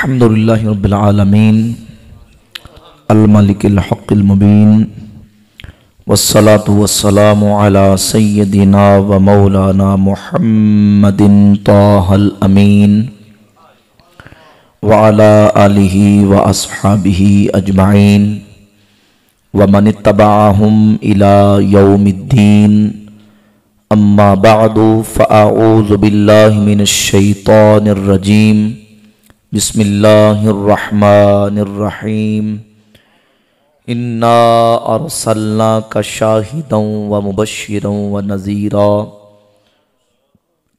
अल्हम्दुलिल्लाहि रब्बिल आलमीन अल मलिकिल हक़्क़िल मुबीन वस्सलातु वस्सलामु अला सय्यदिना व मौलाना मुहम्मदिन ताहल अमीन व अला आलिहि व अस्हाबिहि अजमाइन व मन इत्तबअहुम इला यौमिद्दीन। अम्मा बअदु फ़अऊज़ु बिल्लाहि मिनश शैतानिर रजीम। बिस्मिल्लाहिर रहमानिर रहीम। इन्ना अरसलनाका शाहिदन व मुबश्शिरन व नज़ीरा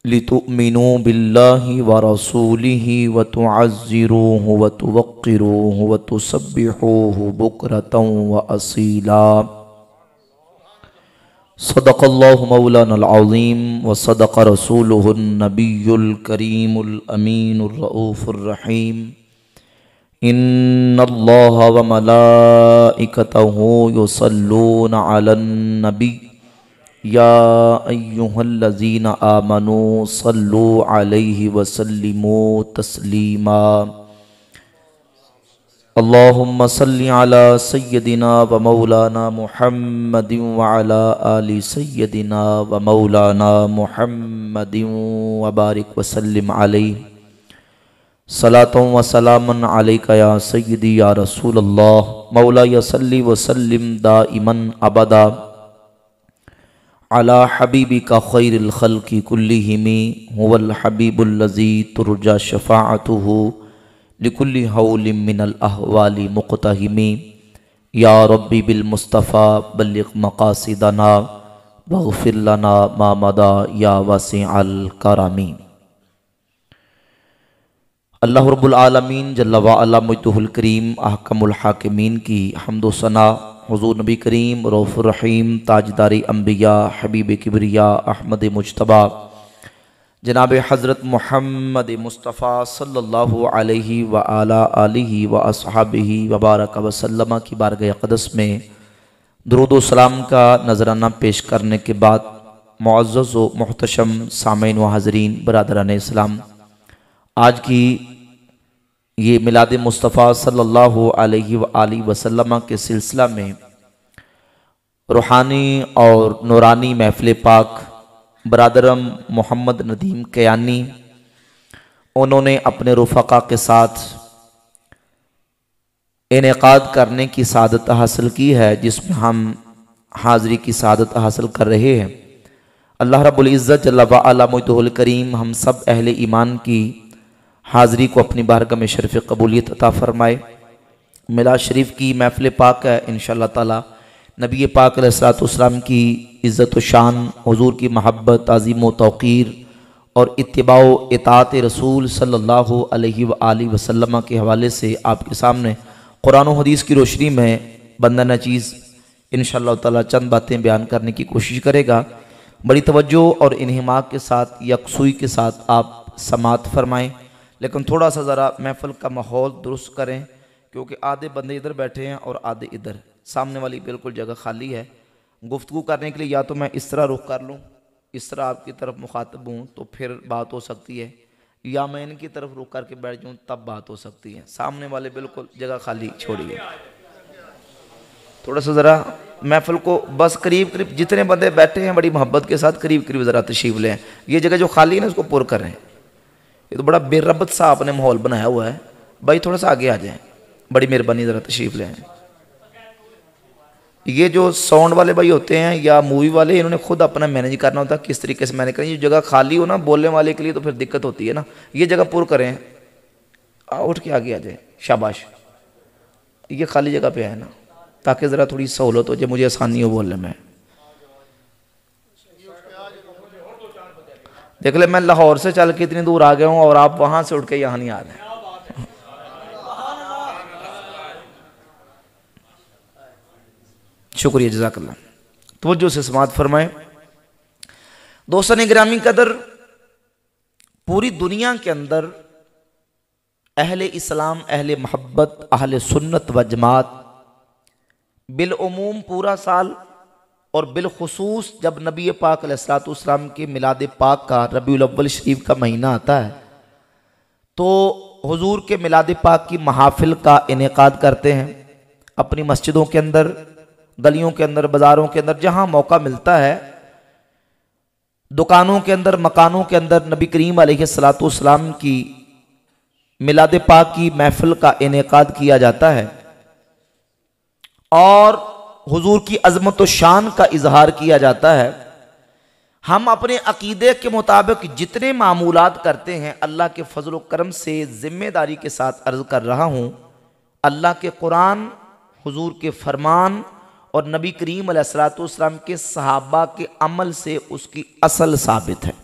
लितुअ्मिनू बिल्लाहि व रसूलिहि व तुअज़्ज़िरूहु व तुवक्किरूहु व तुसब्बिहूहु बुक्रतन व असीला। सदक़ल्लाहु मौलानल अज़ीम व सदक़ रसूलुहुन नबियुल करीमुल अमीनुर रऊफ़ुर रहीम। इन्नल्लाहा व मलाइकतहु युसल्लूना अलन नबी या अय्युहल्लज़ीना आमनू सल्लू अलैहि व सल्लिमू तस्लीमा। अल्लाहुम्मा सल्लि अला सय्यदिना व मौलाना मुहम्मदिन व अला आलि सय्यदिना व मौलाना मुहम्मदिन व बारिक व सल्लिम अलैहि। सलातुन व सलामुन अलैका या सय्यदी या रसूलल्लाह। मौलाया सल्लि व सल्लिम दाइमन अबदा अला हबीबिका खैरिल खल्क़ि कुल्लिहिम हुवल हबीबुल्लज़ी तुरजा शफ़ाअतुहु लिकुल्लि हौलिम मिनल अहवालि मुक़तहिमी। या रब्बी बिल मुस्तफ़ा बल्लिग़ मक़ासिदना वग़फ़िर लना मा मदा या वासिअल करमी। अल्लाह रब्बुल आलमीन जल्ल व अला मुजद्दुहुल करीम अहकमुल हाकिमीन की हम्दो सना हुज़ूर नबी करीम रऊफ़ुर रहीम ताजदारी अंबिया हबीब किबरिया अहमद मुज्तबा जनाब हज़रत मुहम्मद मुस्तफ़ा सल्लल्लाहु अलैहि व अला आलिहि व अस्हाबिहि व बारक व सल्लम की बारगाह क़दस में दुरूद व सलाम का नजराना पेश करने के बाद मुअज़्ज़ज़ व मुहतशम सामीन व हाज़रीन बरादरान इस्लाम, आज की ये मिलाद मुस्तफ़ा सल्लल्लाहु अलैहि व आलिहि वसल्लम के सिलसिला में रूहानी और नूरानी महफ़िल पाक बरादरम मोहम्मद नदीम कयानी, उन्होंने अपने रुफ़क़ा के साथ इनेक़ाद करने की सादत हासिल की है, जिसमें हम हाज़री की सादत हासिल कर रहे हैं। अल्लाह रब्बुल इज़्ज़त जल्ल व अला मुजद्दुहुल करीम हम सब अहले ईमान की हाज़री को अपनी बारगाह में शर्फ़ कबूलियत अता फ़रमाए। मिलाद शरीफ की महफ़िल पाक है, इंशाअल्लाह ताला नबी पाक अलैहिस्सलाम की इज़्ज़त व शान, हुज़ूर की महब्बत, ताज़ीम व तौक़ीर और इत्तिबाउ इताअत रसूल सल्लल्लाहु अलैहि व आलिहि वसल्लम के हवाले से आपके सामने कुरान व हदीस की रोशनी में बंदा नचीज़ इंशाअल्लाह ताला चंद बातें बयान करने की कोशिश करेगा। बड़ी तवज्जो और इन्हिमाक के साथ, यकसुई के साथ आप समात फरमाएँ, लेकिन थोड़ा सा ज़रा महफ़िल का माहौल दुरुस्त करें, क्योंकि आधे बंदे इधर बैठे हैं और आधे इधर, सामने वाली बिल्कुल जगह खाली है। गुफ्तगू करने के लिए या तो मैं इस तरह रुख कर लूँ, इस तरह आपकी तरफ मुखातब हूँ तो फिर बात हो सकती है, या मैं इनकी तरफ रुख करके बैठ जाऊँ तब बात हो सकती है। सामने वाले बिल्कुल जगह खाली छोड़िए, थोड़ा सा ज़रा महफ़िल को बस करीब करीब जितने बंदे बैठे हैं बड़ी मोहब्बत के साथ करीब करीब ज़रा तशरीफ़ लें। ये जगह जो खाली है ना उसको पुर करें। ये तो बड़ा बेरबत सा आपने माहौल बनाया हुआ है भाई, थोड़ा सा आगे आ जाएँ, बड़ी मेहरबानी, ज़रा तशरीफ़ लें। ये जो साउंड वाले भाई होते हैं या मूवी वाले, इन्होंने खुद अपना मैनेज करना होता है किस तरीके से मैनेज करें। ये जगह खाली हो ना बोलने वाले के लिए तो फिर दिक्कत होती है ना। ये जगह पुर करें, उठ के आगे आ जाए, शाबाश। ये खाली जगह पे है ना, ताकि ज़रा थोड़ी सहूलत हो जाए, मुझे आसानी हो बोलने में। देख ले, मैं लाहौर से चल के इतनी दूर आ गया हूँ और आप वहाँ से उठ के यहाँ नहीं आ रहे। शुक्रिया, जज़ाकल्लाह। तवज्जो से समात फरमाएं। दोस्तों गिरामी कदर, पूरी दुनिया के अंदर अहले इस्लाम, अहले मोहब्बत, अहले सुन्नत व जमात बिलउमूम पूरा साल और बिलखुसूस जब नबी पाक अलैहिस्सलाम के मिलाद पाक का रबीउल अव्वल शरीफ का महीना आता है तो हुजूर के मिलाद पाक की महाफिल का इनेकाद करते हैं अपनी मस्जिदों के अंदर, गलियों के अंदर, बाज़ारों के अंदर, जहां मौका मिलता है, दुकानों के अंदर, मकानों के अंदर नबी करीम अलैहिस्सलातु वस्सलाम की मिलाद पाक की महफिल का इनेकाद किया जाता है और हुजूर की अज़मत व शान का इजहार किया जाता है। हम अपने अकीदे के मुताबिक जितने मामूलात करते हैं, अल्लाह के फजल व करम से जिम्मेदारी के साथ अर्ज कर रहा हूँ, अल्लाह के कुरान, हुजूर के फरमान और नबी करीम अलैहिस्सलातु वस्सलाम के सहाबा के अमल से उसकी असल साबित है।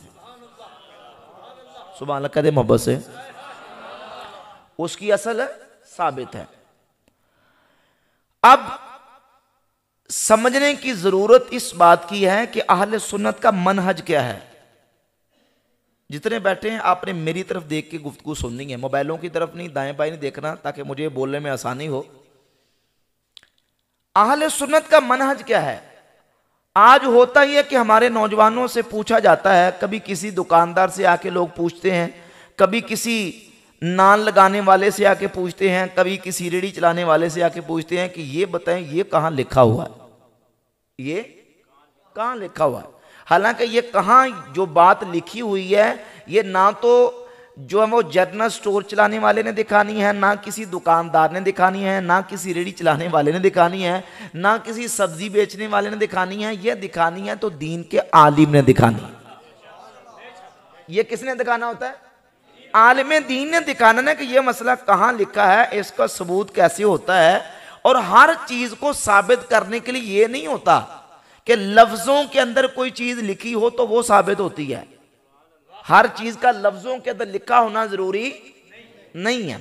सुभान अल्लाह कह दे मोहब्बत से, उसकी असल साबित है। अब समझने की जरूरत इस बात की है कि अहले सुन्नत का मनहज क्या है। जितने बैठे हैं आपने मेरी तरफ देख के गुफ्तगू सुननी है, मोबाइलों की तरफ नहीं, दाएं बाएं नहीं देखना, ताकि मुझे बोलने में आसानी हो। अहले सुन्नत का मनहज क्या है? आज होता ही है कि हमारे नौजवानों से पूछा जाता है, कभी किसी दुकानदार से आके लोग पूछते हैं, कभी किसी नान लगाने वाले से आके पूछते हैं, कभी किसी रेड़ी चलाने वाले से आके पूछते हैं कि ये बताएं ये कहाँ लिखा हुआ है, ये कहाँ लिखा हुआ है। हालांकि ये कहाँ जो बात लिखी हुई है, ये ना तो जो है वो जनरल स्टोर चलाने वाले ने दिखानी है, ना किसी दुकानदार ने दिखानी है, ना किसी रेड़ी चलाने वाले ने दिखानी है, ना किसी सब्जी बेचने वाले ने दिखानी है। ये दिखानी है तो दीन के आलिम ने दिखानी है। ये किसने दिखाना होता है? आलिम दीन ने दिखाना है कि ये मसला कहाँ लिखा है, इसका सबूत कैसे होता है। और हर चीज को साबित करने के लिए ये नहीं होता कि लफ्जों के अंदर कोई चीज लिखी हो तो वो साबित होती है। हर चीज का लफ्जों के अंदर लिखा होना जरूरी नहीं है।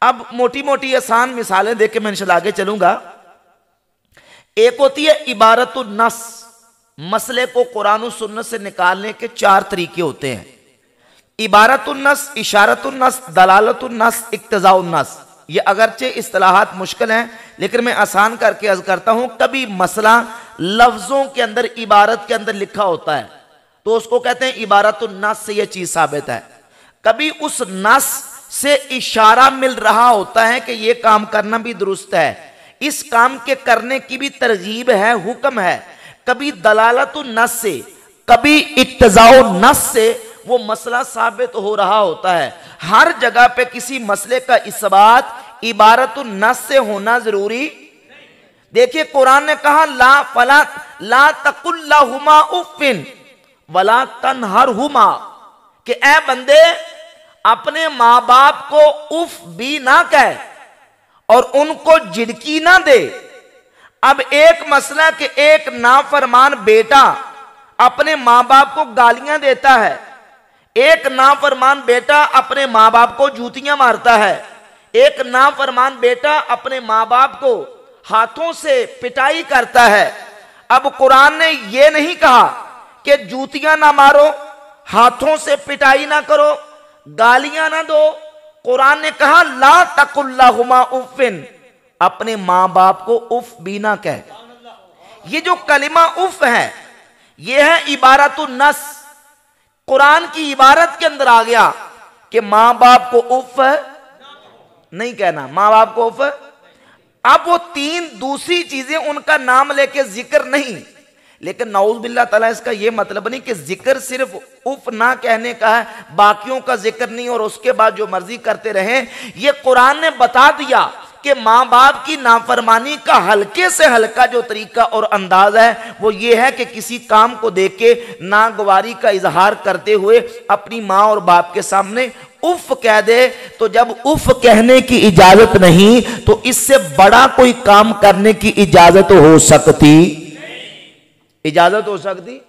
अब मोटी मोटी आसान मिसालें देख के मैं इंशाल्लाह आगे चलूंगा। एक होती है इबारतुन नस, मसले को कुरान और सुन्नत से निकालने के 4 तरीके होते हैं। इबारतुन नस, इशारतुन नस, दलालतुन नस, इक्तज़ाउन नस। ये अगरचे इस्तिलाहात मुश्किल हैं, लेकिन मैं आसान करके अर्ज करता हूं। कभी मसला लफ्जों के अंदर, इबारत के अंदर लिखा होता है तो उसको कहते हैं इबारतुन नस से यह चीज साबित है। कभी उस नस से इशारा मिल रहा होता है कि यह काम करना भी दुरुस्त है, इस काम के करने की भी तरगीब है, हुक्म है। कभी दलालतुन नस से, कभी इक्तज़ाउन नस से वो मसला साबित हो रहा होता है। हर जगह पे किसी मसले का इस्बात इबारतुन नस से होना जरूरी। देखिए कुरान ने कहा ला तकुल लहुमा उफ़्फ़िन वला तनहरहुमा, कि ऐ बंदे अपने मां बाप को उफ भी ना कहे और उनको झिड़की ना दे। अब एक मसला कि एक नाफरमान बेटा अपने मां बाप को गालियां देता है, एक नाफरमान बेटा अपने मां बाप को जूतियां मारता है, एक नाफरमान बेटा अपने मां बाप को हाथों से पिटाई करता है। अब कुरान ने यह नहीं कहा कि जूतियां ना मारो, हाथों से पिटाई ना करो, गालियां ना दो। कुरान ने कहा ला तकुल लहुमा उफ़्फ़िन, अपने मां बाप को उफ भी ना कहे। ये जो कलिमा उफ है, यह है इबारतुन नस। कुरान की इबारत के अंदर आ गया कि मां बाप को उफ नहीं कहना, मां बाप को उफ। अब वो 3 दूसरी चीजें उनका नाम लेके जिक्र नहीं, लेकिन नाउज़ बिल्लाह ताला इसका ये मतलब नहीं कि जिक्र सिर्फ उफ ना कहने का है, बाकियों का जिक्र नहीं और उसके बाद जो मर्जी करते रहे। ये कुरान ने बता दिया कि माँ बाप की नाफरमानी का हल्के से हल्का जो तरीका और अंदाज है वो ये है कि किसी काम को देख के नागवारी का इजहार करते हुए अपनी माँ और बाप के सामने उफ कह दे। तो जब उफ कहने की इजाजत नहीं तो इससे बड़ा कोई काम करने की इजाजत हो सकती, इजाजत हो सकती।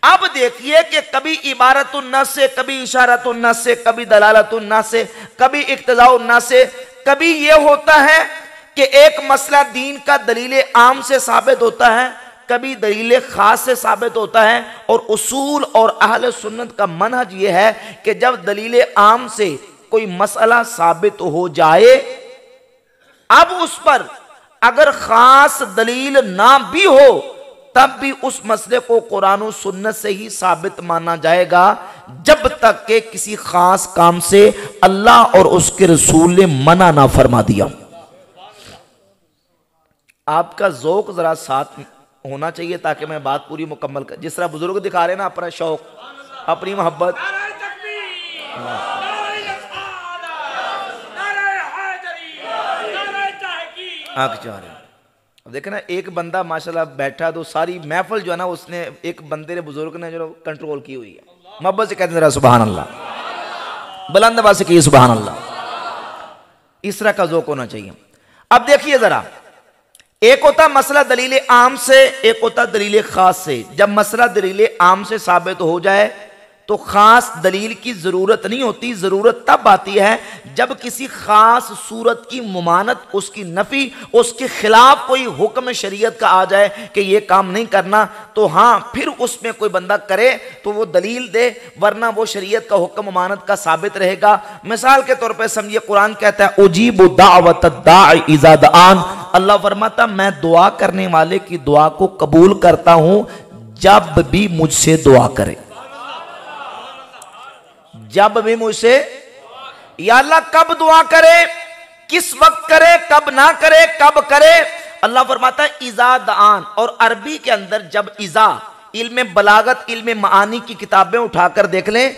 अब देखिए कि कभी इबारतुन नस से, कभी इशारतुन नस से, कभी दलालतुन नस से, कभी इक्तज़ाउन नस से। कभी यह होता है कि एक मसला दीन का दलील आम से साबित होता है, कभी दलील खास से साबित होता है। और उसूल और अहले सुन्नत का मनहज यह है कि जब दलील आम से कोई मसला साबित हो जाए, अब उस पर अगर खास दलील ना भी हो तब भी उस मसले को कुरान और सुन्नत से ही साबित माना जाएगा। जब तक के किसी खास काम से अल्लाह और उसके रसूल ने मना ना फरमा दिया। आपका ज़ौक़ जरा साथ होना चाहिए ताकि मैं बात पूरी मुकम्मल कर। जिस तरह बुजुर्ग दिखा रहे हैं ना अपना शौक, अपनी मोहब्बत, आग जा रहे हैं। अब देखे ना, एक बंदा माशाल्लाह बैठा तो सारी महफिल जो है ना उसने, एक बंदे ने, बुजुर्ग ने जो कंट्रोल की हुई है। मोहब्बत से कहते हैं जरा सुभान अल्लाह, बुलंद आवाज से कहिए सुभान अल्लाह। इस तरह का ज़ौक़ होना चाहिए। अब देखिए जरा, एक होता मसला दलील आम से, एक होता दलील खास से। जब मसला दलील आम से साबित हो जाए तो खास दलील की जरूरत नहीं होती। जरूरत तब आती है जब किसी खास सूरत की मुमानत, उसकी नफी, उसके खिलाफ कोई हुक्म शरीयत का आ जाए कि यह काम नहीं करना, तो हाँ फिर उसमें कोई बंदा करे तो वो दलील दे, वरना वो शरीयत का हुक्म मुमानत का साबित रहेगा। मिसाल के तौर पर समझिए, कुरान कहता है उजीबु दावत दाई इज़ा दआन। अल्लाह फरमाता मैं दुआ करने वाले की दुआ को कबूल करता हूं जब भी मुझसे दुआ करे। जब भी मुझसे, या अल्लाह कब दुआ करे, किस वक्त करे, कब ना करे, कब करे। अल्लाह फरमाता है इज़ा दआन। और अरबी के अंदर जब इज़ा, इल्म बलागत, इल्म मानी की किताबें उठाकर देख लें,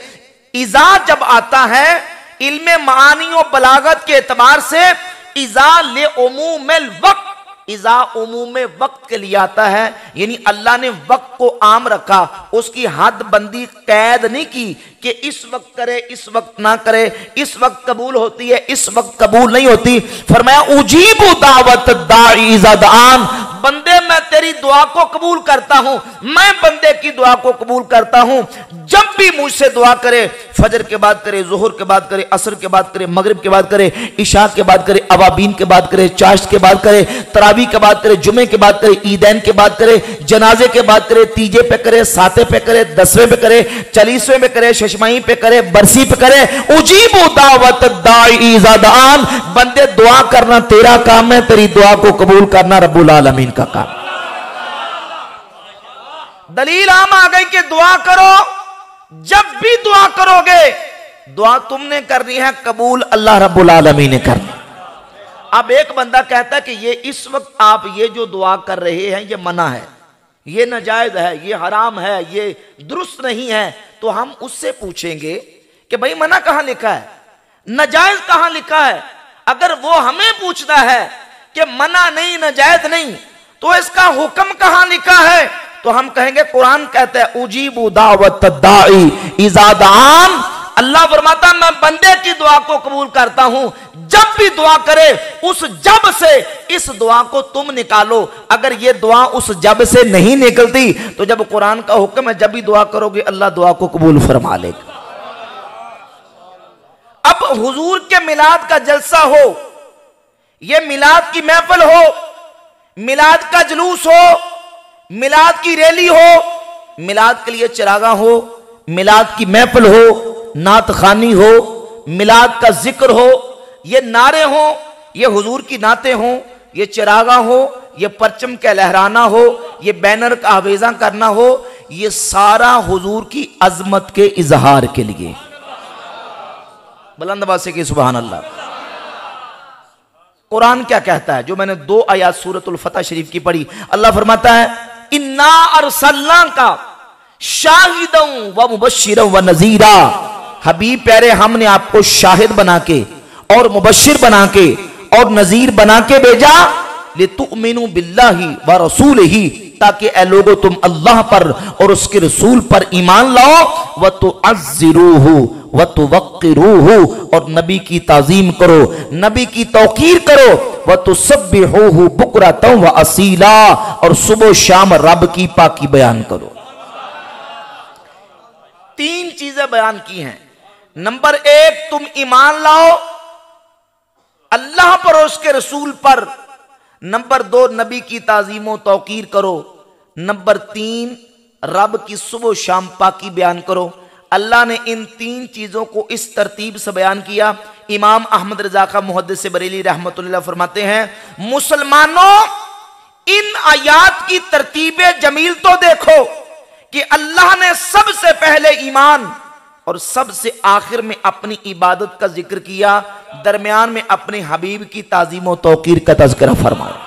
इज़ा जब आता है इल्म मानी और बलागत के एतबार से इज़ा ले उमूमिल वक्त, इज़ा उमूम वक्त के लिए आता है। यानी अल्लाह ने वक्त को आम रखा, उसकी हद बंदी कैद नहीं की कि इस वक्त करे, इस वक्त ना करे, इस वक्त कबूल होती है, इस वक्त कबूल नहीं होती। फरमाया उजीबु दावत दाई इज़ा दआन। बंदे मैं तेरी दुआ को कबूल करता हूं, मैं बंदे की दुआ को कबूल करता हूं जब भी मुझसे दुआ करे। फजर के बाद करे, जोहर के बाद करे, असर के बाद करे, मगरिब के बाद करे, इशा के बाद करे, अवाबीन के बाद करे, चाश्त के बाद करे, तरावी के बाद करे, जुमे के बाद करे, ईदैन के बाद करे, जनाजे के बाद करे, तीजे पे करे, साते पे करे, 10वें पे करे, 40वें पे करे, शशमाई पे करे, बरसी पे करे। उजीबु दावत दाई इज़ा दआन। बंदे दुआ करना तेरा काम है, तेरी दुआ को कबूल करना रब्बुल आलमीन का काम। दलील आम आ गई कि दुआ करो, जब भी दुआ करोगे दुआ तुमने करनी है, कबूल अल्लाह रब्बुल आलमीन ने करनी। अब एक बंदा कहता है कि ये इस वक्त आप ये जो दुआ कर रहे हैं ये मना है, ये नाजायज है, ये हराम है, ये दुरुस्त नहीं है। तो हम उससे पूछेंगे कि भाई मना कहां लिखा है, नाजायज कहां लिखा है। अगर वो हमें पूछता है कि मना नहीं, नाजायज नहीं, तो इसका हुक्म कहां लिखा है, तो हम कहेंगे कुरान कहता है उजीबु दावत दाई इज़ा दआन। अल्लाह फरमाता मैं बंदे की दुआ को कबूल करता हूं जब भी दुआ करे। उस जब से इस दुआ को तुम निकालो। अगर ये दुआ उस जब से नहीं निकलती तो जब कुरान का हुक्म है जब भी दुआ करोगे अल्लाह दुआ को कबूल फरमा लेगा। अब हुजूर के मिलाद का जलसा हो, ये मिलाद की महफिल हो, मिलाद का जुलूस हो, मिलाद की रैली हो, मिलाद के लिए चिरागा हो, मिलाद की महफिल हो, नात खानी हो, मिलाद का जिक्र हो, ये नारे हो, ये हुजूर की नाते हो, ये चिरागा हो, ये परचम का लहराना हो, ये बैनर का आवेजा करना हो, ये सारा हुजूर की अजमत के इजहार के लिए। बुलंद आवाज से कि सुभान अल्लाह। कुरान क्या कहता है, जो मैंने 2 आयत सूरतुल फतह शरीफ की पढ़ी। अल्लाह फरमाता है इन्ना अरसलना का शाहिदन व मुबश्शिरन व नज़ीरा। हबीब प्यारे हमने आपको शाहिद बना के और मुबश्शिर बना के और नज़ीर बना के भेजा। लितुमिनु बिल्लाहि व रसूलिही, ताकि ए लोगो तुम अल्लाह पर और उसके रसूल पर ईमान लाओ। व तुअज़्ज़िरूहु व तुवक्किरूहु, और नबी की ताजीम करो, नबी की तौकीर करो। व तुसब्बिहूहु बुकरतन व असीला, और सुबह शाम रब की पाकी बयान करो। 3 चीजें बयान की हैं। नंबर 1 तुम ईमान लाओ अल्लाह पर और उसके रसूल पर। नंबर 2 नबी की ताजीमो तौकीर करो। नंबर 3 रब की सुबह शाम पाकी बयान करो। अल्लाह ने इन 3 चीजों को इस तरतीब से बयान किया। इमाम अहमद रजा का मुहद्दिस बरेली रहमतुल्लाह फरमाते हैं, मुसलमानों इन आयात की तरतीब जमील तो देखो कि अल्लाह ने सबसे पहले ईमान और सबसे आखिर में अपनी इबादत का जिक्र किया, दरमियान में अपने हबीब की ताजीम और तौकीर का तज़किरा फरमाया।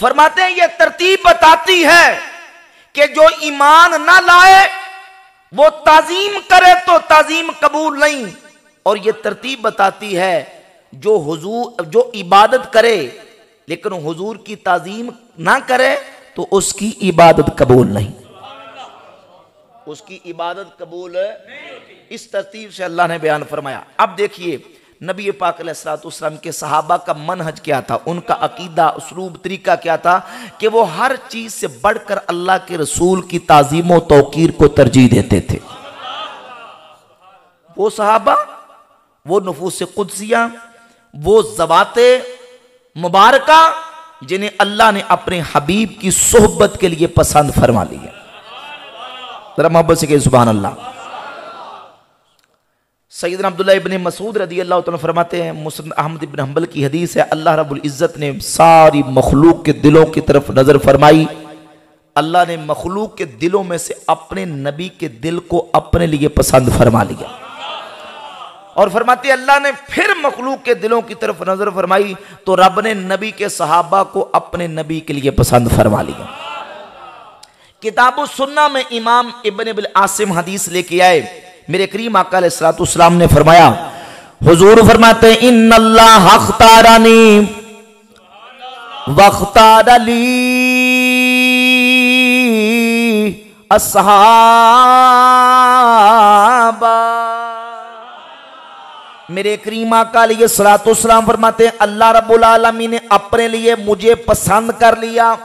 फरमाते हैं यह तरतीब बताती है कि जो ईमान ना लाए वो ताजीम करे तो ताजीम कबूल नहीं, और यह तरतीब बताती है जो इबादत करे लेकिन हुजूर की ताजीम ना करे तो उसकी इबादत कबूल नहीं, उसकी इबादत कबूल इस तरतीब से अल्लाह ने बयान फरमाया। अब देखिए नबी पाक अलैहिस्सलाम के सहाबा का मनहज क्या था, उनका अकीदा, उसलूब, तरीका क्या था कि वो हर चीज से बढ़कर अल्लाह के रसूल की ताजीम और तौकीर को तरजीह देते थे। वो सहाबा, वो नफूस कुदसिया, वो ज़वाते मुबारका जिन्हें अल्लाह ने अपने हबीब की सोहबत के लिए पसंद फरमा लिया। जरा मोहब्बत से कहिए सुभान अल्लाह। सैयदना अब्दुल्ला इब्न मसूद रदी अल्लाह तआला फरमाते हैं, मुस्नद अहमद इब्न हंबल की हदीस है, अल्लाह रब्बुल इज्जत ने सारी मखलूक के दिलों की तरफ नजर फरमाई। अल्लाह ने मखलूक के दिलों में से अपने नबी के दिल को अपने लिए पसंद फरमा लिया, और फरमाती अल्लाह ने फिर मखलूक के दिलों की तरफ नजर फरमाई तो रब ने नबी के सहाबा को अपने नबी के लिए पसंद फरमा लिया। किताबुस सुन्ना में इमाम इब्न अबी आसिम हदीस लेके आए, मेरे करीम आका अलैहिस्सलाम ने फरमाया, हुजूर फरमाते हैं इन्नल्लाह अख्तारनी वख्तारली अस्सहाबा। मेरे करीम आका अलैहिस्सलाम फरमाते हैं अल्लाह रब्बुल आलमीन ने अपने लिए मुझे पसंद कर लिया,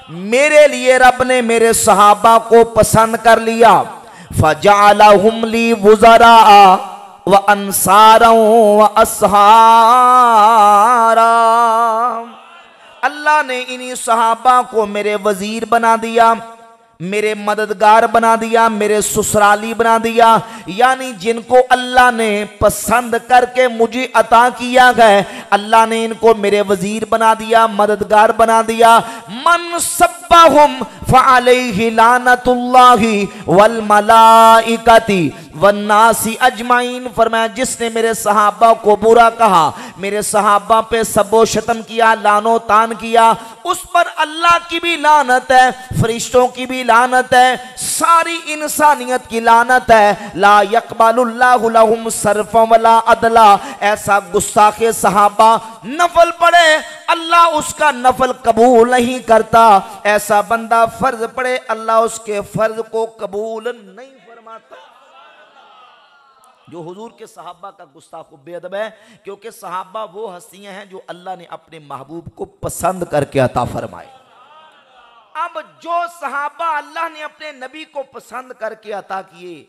मेरे लिए रब ने मेरे सहाबा को पसंद कर लिया। फजअलहुम ली वुज़रा व अंसारा व अस्हारा। अल्लाह ने इन्हीं सहाबा को मेरे वजीर बना दिया, मेरे मददगार बना दिया, मेरे ससुराली बना दिया, यानी जिनको अल्लाह ने पसंद करके मुझे अता किया है, अल्लाह ने इनको मेरे वजीर बना दिया, मददगार बना दिया। मन सब्बाहुम फअलैहि लानतुल्लाहि वल मलाइकति वन्नासी अजमाइन। फरमाया जिसने मेरे सहाबा को बुरा कहा, मेरे सहाबा पे सबो शतम किया, लानो तान किया, उस पर अल्लाह की भी लानत है, फरिश्तों की भी लानत है, सारी इंसानियत की लानत है। ला यक़बालुल्लाहु लहुम सरफा वला अदला। ऐसा गुस्ताखे सहाबा नफल पढ़े अल्लाह उसका नफल कबूल नहीं करता, ऐसा बंदा फर्ज पढ़े अल्लाह उसके फर्ज को कबूल नहीं फरमाता। जो हुजूर के सहाबा का गुस्ताख बेअदब है, क्योंकि सहाबा वो हस्तियां हैं जो अल्लाह ने अपने महबूब को पसंद करके अता फरमाए। अब जो सहाबा अल्लाह ने अपने नबी को पसंद करके अता किए,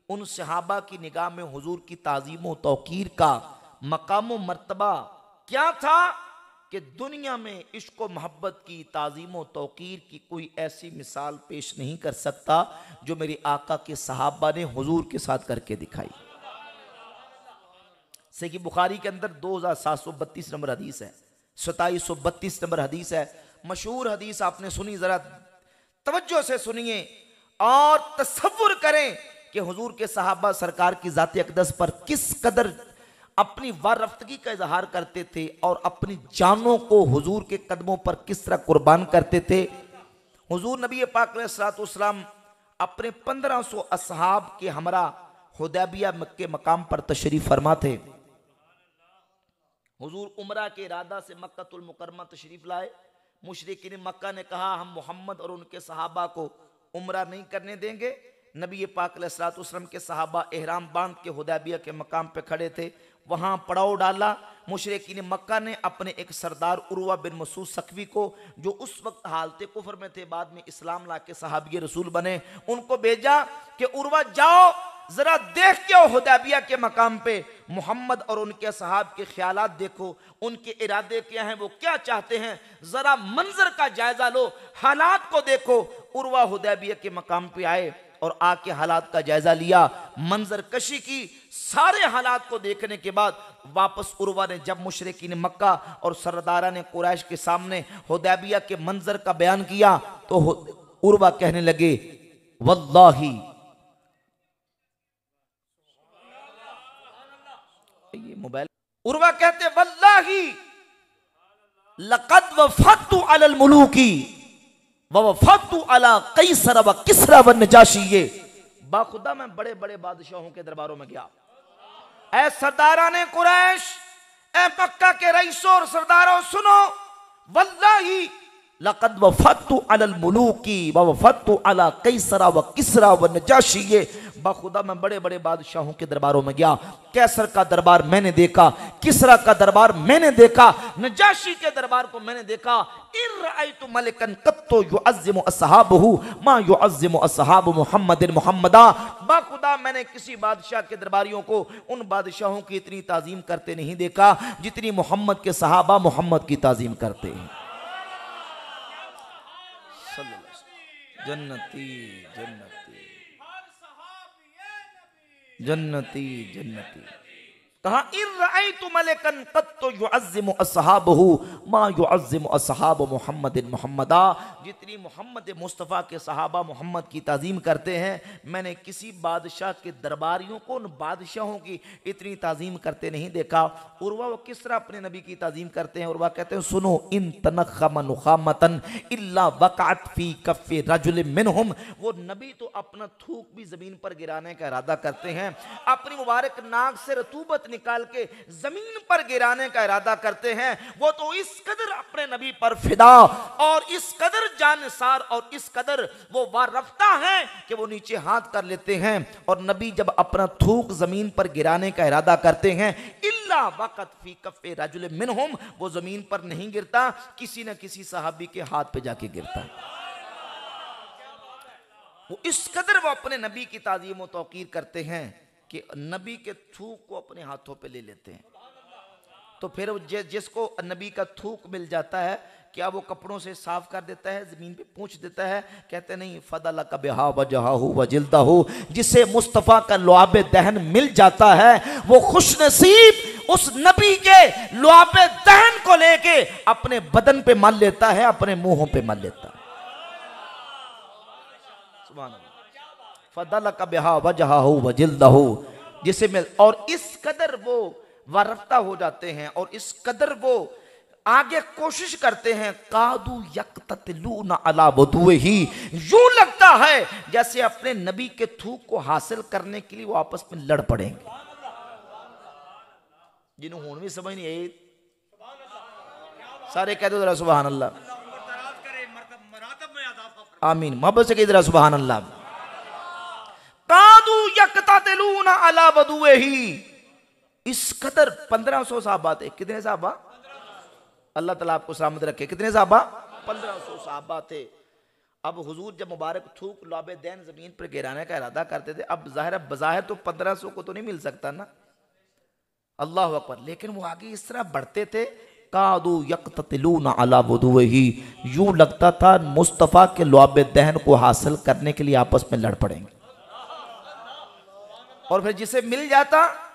उन सहाबा की निगाह में हुजूर की ताजीम व तौकीर का मकाम व मर्तबा क्या था कि दुनिया में इश्क व मोहब्बत की, ताजीम व तौकीर की कोई ऐसी मिसाल पेश नहीं कर सकता जो मेरे आका के सहाबा ने हुजूर के साथ करके दिखाई। सही बुखारी के अंदर 2732 नंबर हदीस है, 2732 नंबर हदीस है, मशहूर हदीस आपने सुनी, जरा तवज्जो से सुनिए और तसव्वुर करें कि हुजूर के सहाबा सरकार की ज़ात अक़दस पर किस कदर अपनी वारफ्तगी का इजहार करते थे और अपनी जानों को हुजूर के कदमों पर किस तरह कुर्बान करते थे। हुजूर नबी पाक अलैहिस्सलाम अपने 1500 असहाब के हमरा हुदैबिया के मकाम पर तशरीफ फरमा थे। हुजूर उमरा के इरादा से मक्कातुल मुकर्रमा तशरीफ लाए। मुशरिकीन मक्का ने कहा हम मोहम्मद और उनके सहाबा को उमरा नहीं करने देंगे। नबी पाक अलैहिस्सलाम के सहाबा एहराम बांध के हुदैबिया के मकाम पे खड़े थे, वहां पड़ाव डाला। मुशरिकीन मक्का ने अपने एक सरदार उर्वा बिन मसूद सखवी को, जो उस वक्त हालते कुफर में थे, बाद में इस्लाम ला के सहाबी रसूल बने, उनको भेजा कि उर्वा जाओ जरा देख के हुदैबिया के मकाम पे मोहम्मद और उनके सहाब के ख्यालात देखो, उनके इरादे क्या हैं, वो क्या चाहते हैं, जरा मंजर का जायजा लो, हालात को देखो। उर्वा हुदैबिया के मकाम पे आए और आके हालात का जायजा लिया, मंजर कशी की। सारे हालात को देखने के बाद वापस उर्वा ने जब मुशरिकीन मक्का और सरदारा ने कुरैश के सामने हुदैबिया के मंजर का बयान किया तो उर्वा कहने लगे वल्लाही ये मोबाइल। उर्वा कहते वल्लाही लक़द वफ़दतु अलल मुलूकी व वफ़दतु अला कैसर व किसरा व नजाशी। ये बाखुदा मैं बड़े बड़े बादशाहों के दरबारों में गया। ऐ सरदाराने कुरैश, ऐ मक्का के रईसों और सरदारों, सुनो, वल्लाही लक़द वफ़दतु अलल मुलूकी व वफ़दतु अला कैसर व किसरा व नजाशी। ये बाखुदा मैं बड़े बड़े बादशाहों के दरबारों में गया। कैसर का दरबार मैंने देखा, किसरा का दरबार मैंने देखा, नजाशी के दरबार को मैंने देखा। इर्रअयतु मलिकन कत्तो युअज़्ज़िमु अस्हाबहु मा युअज़्ज़िमु अस्हाबु मुहम्मदिन मुहम्मदा। बाखुदा मैंने किसी बादशाह के दरबारियों को उन बादशाहों की इतनी ताजीम करते नहीं देखा जितनी मोहम्मद के सहाबा मोहम्मद की ताजीम करते हैं। जन्नती जन्नती जन्नती जन्नती। कहा इर्रअयतु मलिकन कत्तो युअज़्ज़िमु अस्हाबहु मा युअज़्ज़िमु अस्हाबु मुहम्मदिन मुहम्मदा। जितनी मोहम्मद मुस्तफ़ा के सहाबा मोहम्मद की ताज़ीम करते हैं, मैंने किसी बादशाह के दरबारियों को उन बादशाहों की इतनी ताज़ीम करते नहीं देखा। उर्वा वो किस तरह अपने नबी की ताज़ीम करते हैं। उर्वा कहते हैं सुनो, इन तनख़्ख़म नुख़ामतन इल्ला वक़अत फ़ी कफ़्फ़ि रजुलिन मिनहुम। वो नबी तो अपना थूक भी ज़मीन पर गिराने का इरादा करते हैं, अपनी मुबारक नाक से रतूबत निकाल के जमीन पर गिराने का इरादा करते हैं। वो तो इस कदर अपने नबी पर फिदा और इस कदर जानसार और इस कदर वो वारफ्ता है कि वो नीचे हाथ कर लेते हैं। और नबी जब अपना थूक जमीन पर गिराने का इरादा करते हैं, इल्ला वक़त फी कफ़्फ़ि रजुलिन मिनहुम, वो जमीन पर नहीं गिरता, किसी न किसी सहाबी के हाथ पे जाके गिरता। वो इस कदर वो अपने नबी की ताज़ीम व तौक़ीर करते हैं कि नबी के थूक को अपने हाथों पे ले लेते हैं। तो फिर जिसको नबी का थूक मिल जाता है, क्या वो कपड़ों से साफ कर देता है, जमीन पे पूंछ देता है? कहते नहीं, फदल का बिहा वजहहु व जिल्दहु। जिसे मुस्तफ़ा का लुआबे दहन मिल जाता है, वो खुश नसीब उस नबी के लुआबे दहन को लेके अपने बदन पे मल लेता है, अपने मुंहों पे मल लेता है। सुभान अल्लाह। फदल का बिहा वजहहु व जिल्दहु, जिसे मिल, और इस कदर वो वारफ्ता हो जाते हैं और इस कदर वो आगे कोशिश करते हैं। कादू यक्ततलूना अला वदुही, यूं लगता है जैसे अपने नबी के थूक को हासिल करने के लिए वो आपस में लड़ पड़ेंगे। जिन्होंने हुन भी समझ नहीं आई, सारे कह दो जरा सुभान अल्लाह, आमीन, मोहब्बत से कह जरा सुभान अल्लाह। कादू यक्ततलूना अला वदुही, इस कदर 1500 सहाबा थे। कितने सहाबा? अल्लाह ताला आपको सलामत रखे। कितने सहाबा? 1500 सहाबा थे। अब हुजूर जब मुबारक थूक लुआबे दैन जमीन पर गिराने का इरादा करते थे, अब जाहिर बज़ाहिर तो 1500 को तो नहीं मिल सकता ना, अल्लाह अकबर, लेकिन वो आगे इस तरह बढ़ते थे। कादू यक्ततलूना अला वदुही, यूं लगता था मुस्तफ़ा के लुआबे दहन को हासिल करने के लिए आपस में लड़ पड़ेंगे। और फिर जिसे मिल जाता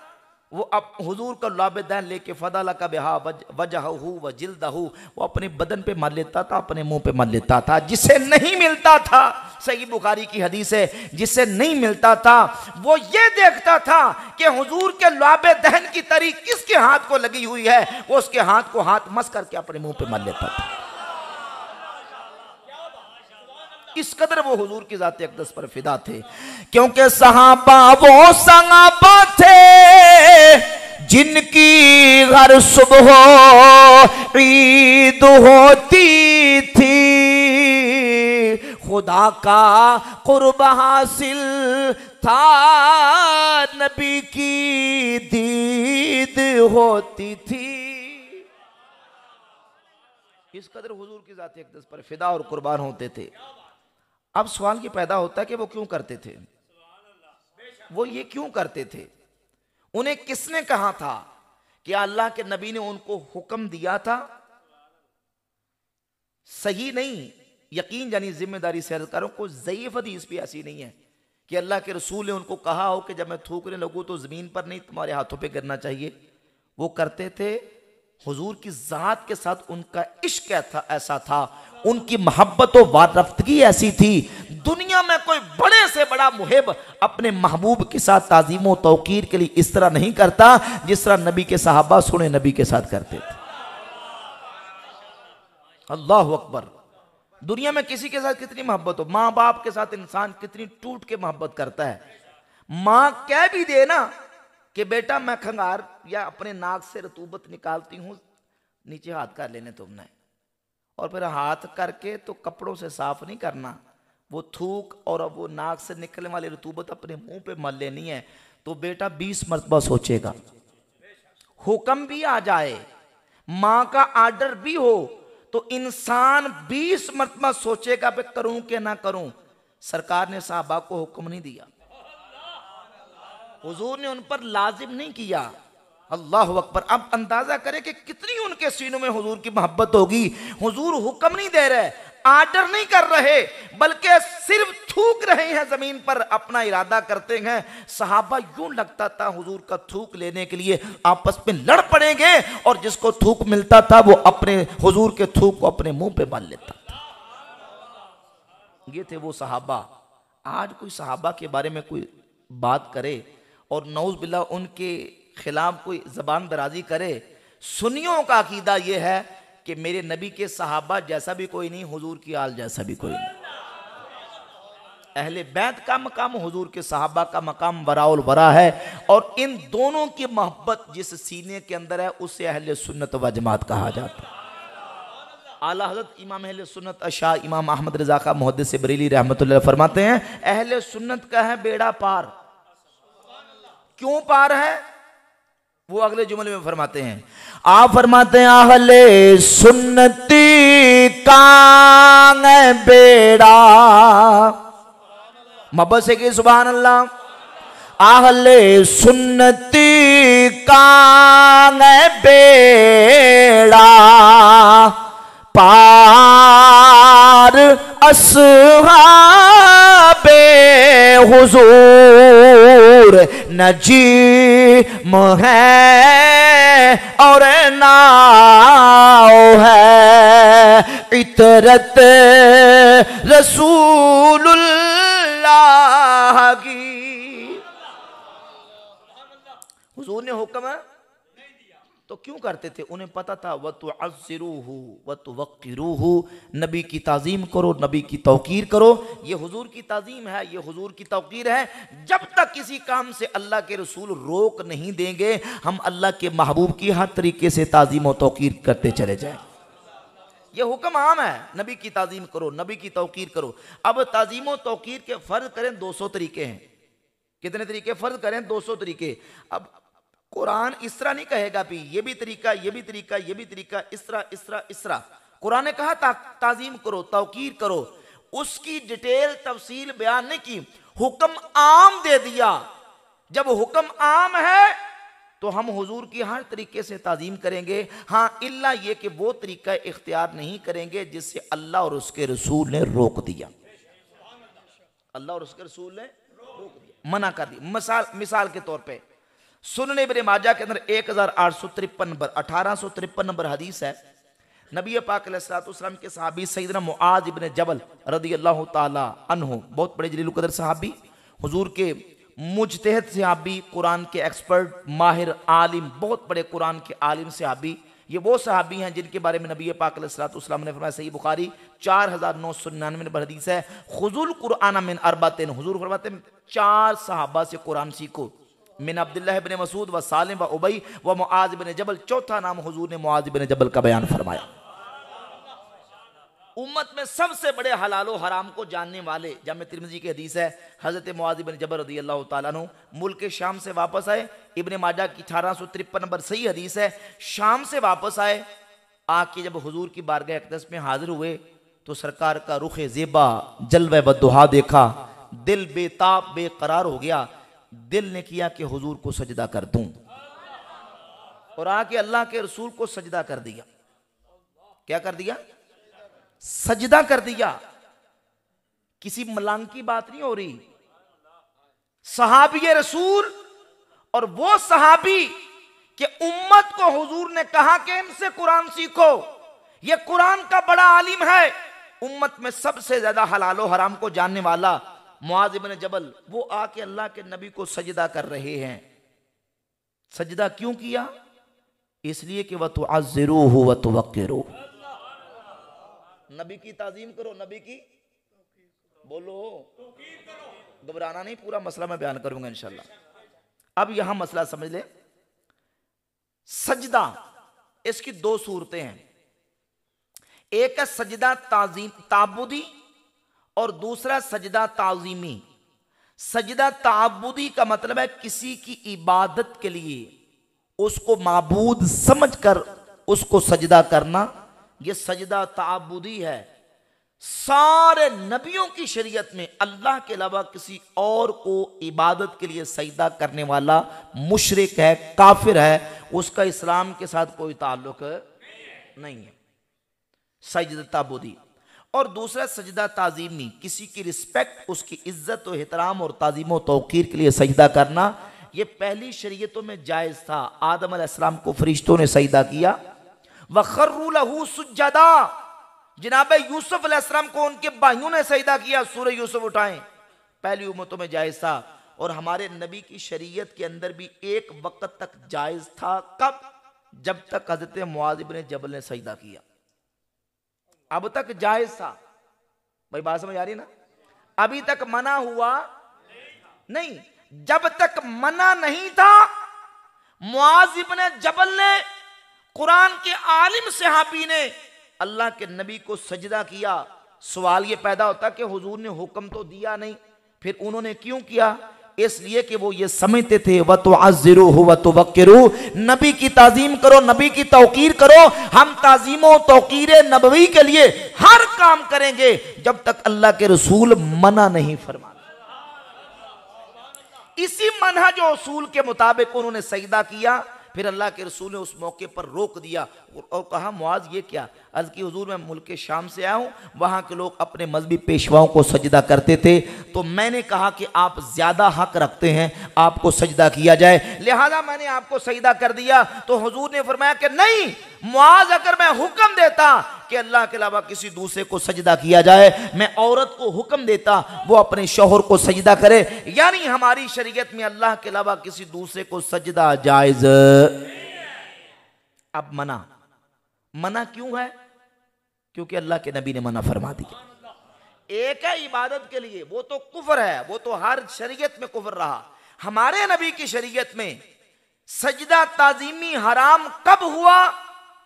वो अब हुजूर का लुआबे दहन लेके फदल का बिहा वजहहु व जिल्दहु, वो अपने बदन पे मल लेता था, अपने मुंह पे मल लेता था। जिसे नहीं मिलता था, सही बुखारी की हदीस है, जिसे नहीं मिलता था वो ये देखता था कि हुजूर के लुआबे दहन की तरी किसके हाथ को लगी हुई है, वो उसके हाथ को हाथ मस करके अपने मुंह पे मल लेता था। इस कदर वो हुजूर की ज़ात अक़दस पर फिदा थे, क्योंकि सहाबा वो सहाबा थे जिनकी हर सुबह ईद होती थी, खुदा का कुर्ब हासिल था, नबी की दीद होती थी। इस कदर हुजूर की ज़ात अक़दस पर फिदा और कुर्बान होते थे। अब सवाल ये पैदा होता है कि वो क्यों करते थे, वो ये क्यों करते थे? उन्हें किसने कहा था कि अल्लाह के नबी ने उनको हुक्म दिया था? सही नहीं, यकीन जानी जिम्मेदारी से अर्ज करो, कोई ज़ईफ़ हदीस भी ऐसी नहीं है कि अल्लाह के रसूल ने उनको कहा हो कि जब मैं थूकने लगूँ तो ज़मीन पर नहीं, तुम्हारे हाथों पे गिरना चाहिए। वो करते थे, हुजूर की ज़ात के साथ उनका इश्क ऐसा था, उनकी मोहब्बत व वारफ्तगी ऐसी थी, दुनिया में कोई बड़े से बड़ा मुहिब अपने महबूब के साथ ताज़ीम व तौकीर के लिए इस तरह नहीं करता जिस तरह नबी के सहाबा सुने नबी के साथ करते थे। अल्लाह अकबर। दुनिया में किसी के साथ कितनी मोहब्बत हो, माँ बाप के साथ इंसान कितनी टूट के मोहब्बत करता है। माँ कह भी दे ना कि बेटा मैं खंगार या अपने नाक से रतूबत निकालती हूँ, नीचे हाथ कर लेने तुमने, और फिर हाथ करके तो कपड़ों से साफ नहीं करना, वो थूक और अब वो नाक से निकलने वाली रतूबत अपने मुंह पे मल लेनी है, तो बेटा 20 मरतबा सोचेगा। हुक्म भी आ जाए, माँ का आर्डर भी हो, तो इंसान 20 मरतबा सोचेगा पे करूं कि ना करूं। सरकार ने साहबा को हुक्म नहीं दिया, हुजूर ने उन पर लाजिम नहीं किया। अल्लाह अकबर। अब अंदाजा करें कि कितनी उनके सीनों में हुजूर की मोहब्बत होगी। हुजूर हुक्म नहीं दे रहे, आर्डर नहीं कर रहे, बल्कि सिर्फ थूक रहे हैं जमीन पर, अपना इरादा करते हैं। सहाबा यूं लगता था हुजूर का थूक लेने के लिए आपस में लड़ पड़ेंगे, और जिसको थूक मिलता था वो अपने हुजूर के थूक को अपने मुंह पे बांध लेता था। ये थे वो सहाबा। आज कोई सहाबा के बारे में कोई बात करे और नौज बिल्ला उनके खिलाफ कोई जबान दराजी करे, सुन्नियों का अकीदा यह है कि मेरे नबी के सहाबा जैसा भी कोई नहीं, हुजूर की आल जैसा भी कोई नहीं। अहले बैत का मकाम हुजूर के सहाबा का मकाम वराउल वरा है, और इन दोनों की मोहब्बत जिस सीने के अंदर है उसे अहले सुन्नत व जमात कहा जाता है। आला हज़रत इमाम अहले सुन्नत अशा इमाम अहमद रज़ा का मुहद्दिस बरेली रहमतुल्लाह फरमाते हैं, अहले सुन्नत का है बेड़ा पार। क्यों पार है वो अगले जुमले में फरमाते हैं। आप फरमाते हैं अहले सुन्नती का बेड़ा, मोहब्बत से कि सुभान अल्लाह। अहले सुन्नती का बेड़ा पार अस्हाबे हुजूर नजीम है और नाओ है इतरत रसूलुल्लाह की। हुजूर ने हुक्म तो क्यों करते थे? उन्हें पता था व तुअज़्ज़िरूहु व तुवक्किरूहु, नबी की ताज़ीम करो, नबी की तौकीर करो। ये हुजूर की ताज़ीम है, ये हुजूर की तौकीर है। जब तक किसी काम से अल्लाह के रसूल रोक नहीं देंगे, हम अल्लाह के महबूब की हर तरीके से ताज़ीम और तौकीर करते चले जाएं। ये हुक्म आम है, नबी की ताज़ीम करो, नबी की तौकीर करो। अब ताज़ीम और तौकीर के फ़र्ज करें 200 तरीके हैं। कितने तरीके फ़र्ज करें? 200 तरीके। अब कुरान इस तरह नहीं कहेगा भी ये भी तरीका, ये भी तरीका, ये भी तरीका, इस तरह इस तरह इस तरह। कुरान ने कहा ताज़ीम करो, तौकीर करो, उसकी डिटेल तफसील बयान नहीं की, हुक्म आम दे दिया। जब हुक्म आम है तो हम हुजूर की हर तरीके से ताज़ीम करेंगे। हाँ, इल्ला ये कि वो तरीका इख्तियार नहीं करेंगे जिससे अल्लाह और उसके रसूल ने रोक दिया। अल्लाह और उसके रसूल ने रोक दिया, मना कर दिया। मिसाल के तौर पर सुनन इब्न माजा के अंदर 1853 नंबर 1853 नंबर हदीस है। नबी पाक अलैहिस्सलाम के सहाबी सैयदना मुआज इब्न जबल रदियल्लाहु ताला अन्हु, बहुत बड़े जलील कदर सहाबी, हुजूर के मुजतहिद सहाबी, कुरान के एक्सपर्ट, माहिर आलिम, बहुत बड़े कुरान के आलिम सहाबी। ये वो सहाबी हैं जिनके बारे में नबी पाक अलैहिस्सलाम ने फरमाया, सही बुखारी 4999 नंबर हदीस है, खुजुल कुरान मिन अरबातिन, हुजूर फरमाते हैं 4 सहाबा से कुरान सीखो। मिन अब्दुल्लाह इब्न मसूद व सालिम व उबई व मुआज इब्न जबल, चौथा नाम हुजूर ने मुआज इब्न जबल का बयान फरमाया। उम्मत में सबसे बड़े हलालो हराम को जानने वाले, जामे तिरमिज़ी की हदीस है, हजरत मुआज इब्न जबल रदियल्लाहु ताला अन्हु मुल्क के शाम से वापस आए। इब्न माजा की 1853 नंबर सही हदीस है, शाम से वापस आए, आके जब हुजूर की बारगाह अक़दस में हाजिर हुए तो सरकार का रुख ज़ेबा जलवा व दुहा देखा, दिल बेताब बेकरार हो गया। दिल ने किया कि हुजूर को सजदा कर दूं, और आके अल्लाह के रसूल को सजदा कर दिया। क्या कर दिया? सजदा कर दिया। किसी मलांग की बात नहीं हो रही। सहाबी रसूल और वो सहाबी कि उम्मत को हुजूर ने कहा कि इनसे कुरान सीखो, ये कुरान का बड़ा आलिम है, उम्मत में सबसे ज्यादा हलाल और हराम को जानने वाला मुआज इब्न जबल, वो आके अल्लाह के नबी को सजदा कर रहे हैं। सजदा क्यों किया? इसलिए कि वह तुअज़्ज़िरूहु व तुवक्किरूहु, नबी की ताजीम करो, नबी की बोलो, घबराना नहीं, पूरा मसला मैं बयान करूंगा इंशाल्लाह। अब यहां मसला समझ ले। सजदा, इसकी दो सूरतें हैं, एक है सजदा ताजीम ताबुदी और दूसरा सजदा ताजीमी। सजदा ताबुदी का मतलब है किसी की इबादत के लिए उसको माबूद समझकर उसको सजदा करना, यह सजदा ताबुदी है। सारे नबियों की शरीयत में अल्लाह के अलावा किसी और को इबादत के लिए सजदा करने वाला मुशरिक है, काफिर है, उसका इस्लाम के साथ कोई ताल्लुक नहीं है। सजदा ताबुदी। और दूसरा सजदा ताजीमी, किसी की रिस्पेक्ट, उसकी इज्जत और एहतराम और ताजीम और तौकीर के लिए सजदा करना, यह पहली शरीयतों में जायज था। आदम अलैहिस्सलाम को फरिश्तों ने सजदा किया। वखर्रू लहू सुज्जदा, जनाब यूसुफ अलैहिस्सलाम को उनके भाइयों ने सजदा किया। सूरह यूसुफ उठाएं, पहली उम्मतों में जायज था। और हमारे नबी की शरीयत के अंदर भी एक वक्त तक जायज था। कब? जब तक हजरत मुआज इब्न जबल ने सजदा किया, अब तक जायज था। भाई बात समझ आ रही ना? अभी तक मना हुआ नहीं। जब तक मना नहीं था, मुआज इब्न जबल ने, कुरान के आलिम सहाबी ने अल्लाह के नबी को सजदा किया। सवाल ये पैदा होता कि हुजूर ने हुक्म तो दिया नहीं, फिर उन्होंने क्यों किया? इसलिए कि वो ये समझते थे व तुअज़्ज़िरूहु व तुवक्किरूहु, नबी की ताजीम करो, नबी की तौकीर करो। हम ताजीमो तौकीर नबवी के लिए हर काम करेंगे जब तक अल्लाह के रसूल मना नहीं फरमाते। इसी मनहज और उसूल के मुताबिक उन्होंने सजदा किया। फिर अल्लाह के रसूल ने उस मौके पर रोक दिया और कहा, मुआज ये क्या? अर्ज़ की, हुजूर मैं मुल्क शाम से आया हूँ, वहाँ के लोग अपने मजहबी पेशवाओं को सजदा करते थे, तो मैंने कहा कि आप ज़्यादा हक रखते हैं, आपको सजदा किया जाए, लिहाजा मैंने आपको सजदा कर दिया। तो हुजूर ने फरमाया कि नहीं मुआज, अगर मैं हुक्म देता कि अल्लाह के अलावा किसी दूसरे को सजदा किया जाए, मैं औरत को हुक्म देता वो अपने शौहर को सजदा करे। यानी हमारी शरीयत में अल्लाह के अलावा किसी दूसरे को सजदा जायज। अब मना क्यों है? क्योंकि अल्लाह के नबी ने मना फरमा दिया। एक है इबादत के लिए, वो तो कुफर है, वो तो हर शरीयत में कुफर रहा। हमारे नबी की शरीयत में सजदा ताजीमी हराम कब हुआ?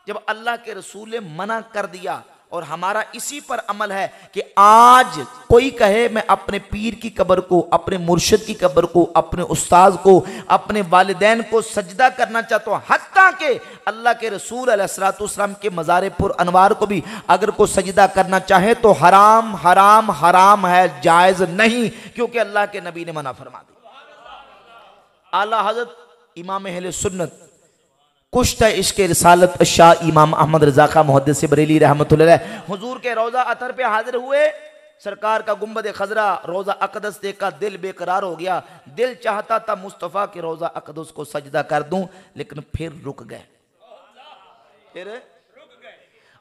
जब अल्लाह के रसूल ने मना कर दिया। और हमारा इसी पर अमल है कि आज कोई कहे मैं अपने पीर की कब्र को, अपने मुर्शिद की कब्र को, अपने उस्ताद को, अपने वालिदैन को सजदा करना चाहता हूं, हत्ता के अल्लाह के रसूल अलैहिस्सलाम के मज़ार पुर अनवार को भी अगर कोई सजदा करना चाहे तो हराम हराम हराम है, जायज नहीं, क्योंकि अल्लाह के नबी ने मना फरमा दिया। आला हज़रत इमाम अहले सुन्नत कुश्त इश्क रिसालत शाह इमाम अहमद रज़ा खां मुहद्दिस बरेली रहमतुल्लाह अलैह हुजूर के रोज़ा अतर पे हाजिर हुए। सरकार का गुंबद खजरा रोज़ा अक़दस देखा, दिल बेकरार हो गया। दिल चाहता था मुस्तफ़ा के रोज़ा अक़दस को सजदा कर दूं, लेकिन फिर रुक गए।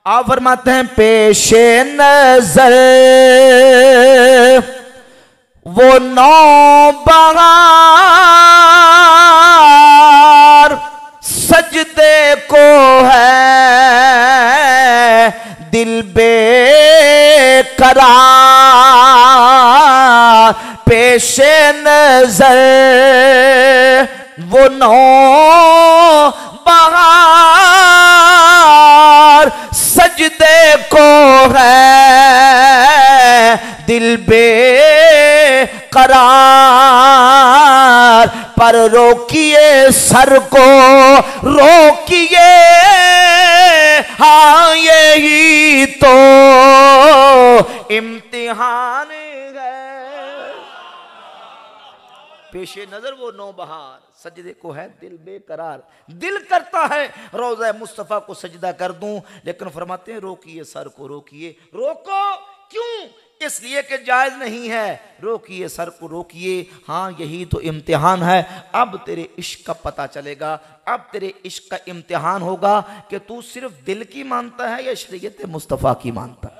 आप फरमाते हैं पेशे नज़र वो नौबहार सजदे को है दिल बेकरार, पेशे नजर वो नौबहार सजदे को है दिल बेकरार, पर रोकिए सर को रोकिए, हाँ यही तो इम्तिहान है। पेशे नजर वो नौबहार सजदे को है दिल बेकरार। दिल करता है रोज़ा मुस्तफ़ा को सजदा कर दूं, लेकिन फरमाते हैं रोकिए सर को रोकिए। रोको क्यों? इसलिए कि जायज नहीं है। रोकिए सर को रोकिए, हाँ यही तो इम्तिहान है। अब तेरे इश्क का पता चलेगा, अब तेरे इश्क का इम्तिहान होगा कि तू सिर्फ दिल की मानता है या शरीयत मुस्तफ़ा की मानता है।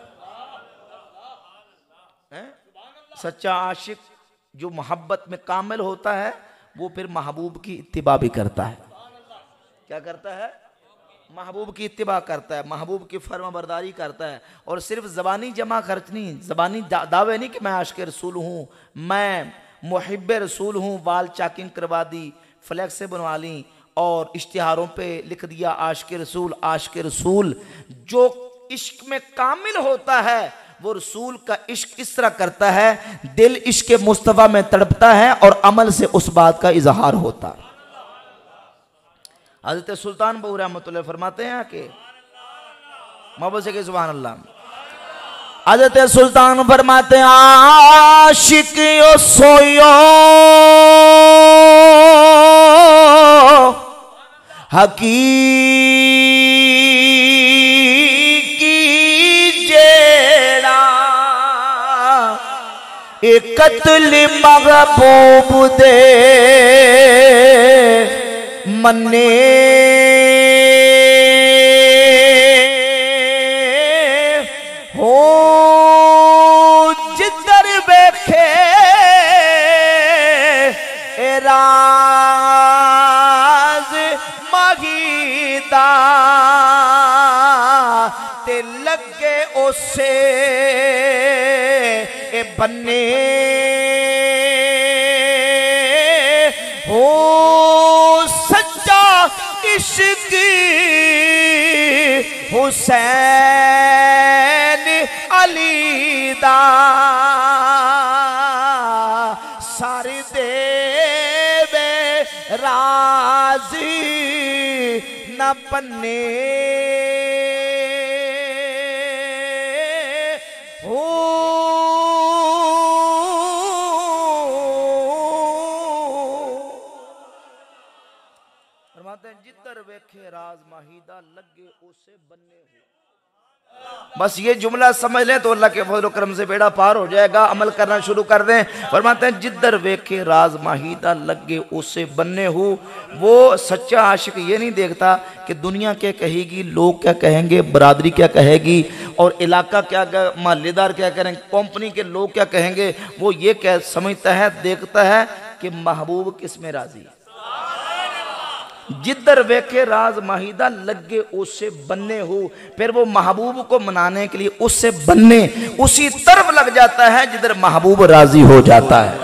सच्चा आशिक जो मोहब्बत में कामिल होता है वो फिर महबूब की इत्तिबा भी करता है। क्या करता है? महबूब की इत्तिबा करता है, महबूब की फर्माबरदारी करता है। और सिर्फ ज़बानी जमा खर्च नहीं, ज़बानी दावे नहीं कि मैं आशिक रसूल हूँ, मैं मुहिब रसूल हूँ, वाल चाकिंग करवा दी, फ्लैक्स से बनवा ली और इश्तिहारों पे लिख दिया आशिक रसूल आशिक रसूल। जो इश्क में कामिल होता है वो रसूल का इश्क इस तरह करता है, दिल इश्क मुस्तफ़ा में तड़पता है और अमल से उस बात का इजहार होता है। हज़रत सुल्तान बहू रहमतुल्लाह फरमाते हैं कि मोहब्बत से सुभान अल्लाह। हज़रत सुल्तान फरमाते हैं आशिक यो सोयो हकीकी जेड़ा एक कत्ल महबूब दे मन्ने हो जिधर वेखे राज माहीदा ते लगे उसे बन्ने हो इश्क हुसैन अली दा सारे देवे राजी न बन्ने हो जिधर वेखे राज माहीदा लगे उसे बनने हो। बस ये जुमला समझ लें तो अल्लाह के फजल करम से बेड़ा पार हो जाएगा। अमल करना शुरू कर दें। फरमाते हैं जिधर वेखे राज माहीदा लगे उसे बनने हो। वो सच्चा आशिक ये नहीं देखता कि दुनिया क्या कहेगी, लोग क्या कहेंगे, बरादरी क्या कहेगी और इलाका क्या, मोहल्लेदार क्या करेंगे, कंपनी के लोग क्या कहेंगे। वो ये क्या समझता है, देखता है कि महबूब किस में राजी है। जिधर वेखे राज माहीदा लगे उससे बनने हो, फिर वो महबूब को मनाने के लिए उससे बनने उसी तरफ लग जाता है जिधर महबूब राजी हो जाता है।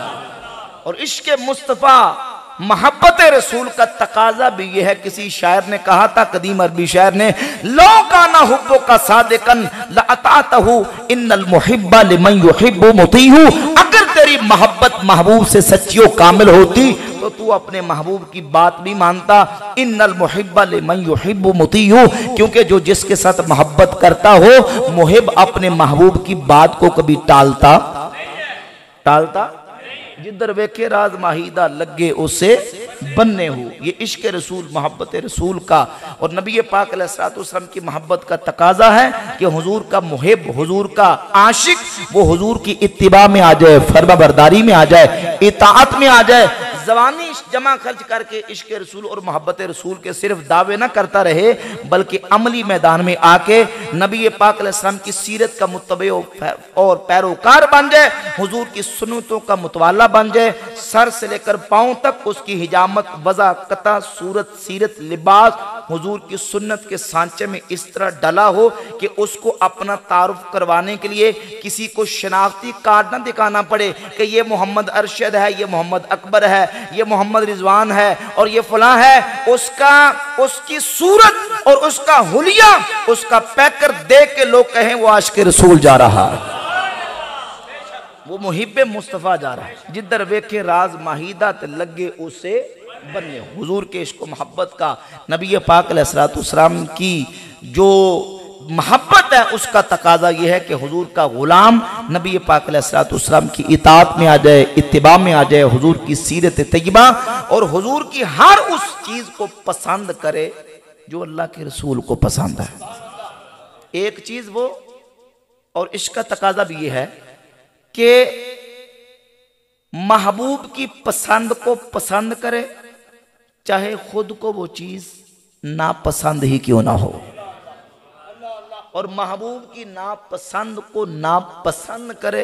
और इश्क मुस्तफ़ा मोहब्बत रसूल का तकाजा भी यह है। किसी शायर ने कहा था, कदीम अरबी शायर ने, लो काना हुब्बो का सादिकन लअतातहु इन्नल मुहिब्बा लिमन युहिब्बु मुतीहु। अगर तेरी मोहब्बत महबूब से सच्ची और कामिल होती तो तू अपने महबूब की बात भी मानता। इन्नल मुहिब्बा लिमन युहिब्बु मुतीहु, क्योंकि जो जिसके साथ मोहब्बत करता हो मुहिब अपने महबूब की बात को कभी टालता। जिधर वेखे राज माहीदा लगे उसे बनने हो। ये इश्क रसूल मोहब्बत रसूल का और नबी पाक अलैहिस्सलाम की मोहब्बत का तकाजा है कि हुजूर का मुहिब, हुजूर का आशिक वो हुजूर की इत्तिबा में आ जाए, फर्माबरदारी में आ जाए, इताअत में आ जाए। ज़बानी जमा खर्च करके इश्क रसूल और मोहब्बत रसूल के सिर्फ दावे ना करता रहे, बल्कि अमली मैदान में आके नबी पाक अलैहिस्सलाम की सीरत का मुत्तबे और पैरोकार बन जाए, हुजूर की सुन्नतों का मुतवाला बन जाए, सर से लेकर पांव तक उसकी हिजामत, वज़ा, कता, सूरत, सीरत, लिबास हुजूर की सुन्नत के सांचे में इस तरह डला हो कि उसको अपना तारुफ करवाने के लिए किसी को शनाख्ती कार्ड ना दिखाना पड़े कि ये मोहम्मद अरशद है, ये मोहम्मद अकबर है, ये मोहम्मद रिजवान है और ये फलां है। उसकी सूरत और उसका हुलिया, उसका पैकर देख के लोग कहें वो आशिक रसूल जा रहा है, वो मुहिब्बे मुस्तफ़ा जा रहा है। जिधर वेखे राज माहीदा ते लगे उसे बनने। हुजूर के इश्क मोहब्बत का, नबी पाक अलैहिस्सलाम की जो मोहब्बत है उसका तकाजा यह है कि हुजूर का गुलाम नबी पाक अलैहिस्सलाम की इताअत में आ जाए, इत्तिबा में आ जाए, हुजूर की सीरत तय्यबा और हुजूर की हर उस चीज को पसंद करे जो अल्लाह के रसूल को पसंद है। एक चीज वो, और इसका तकाजा भी यह है कि महबूब की पसंद को पसंद करे, चाहे खुद को वो चीज नापसंद ही क्यों ना हो, और महबूब की नापसंद को नापसंद करे,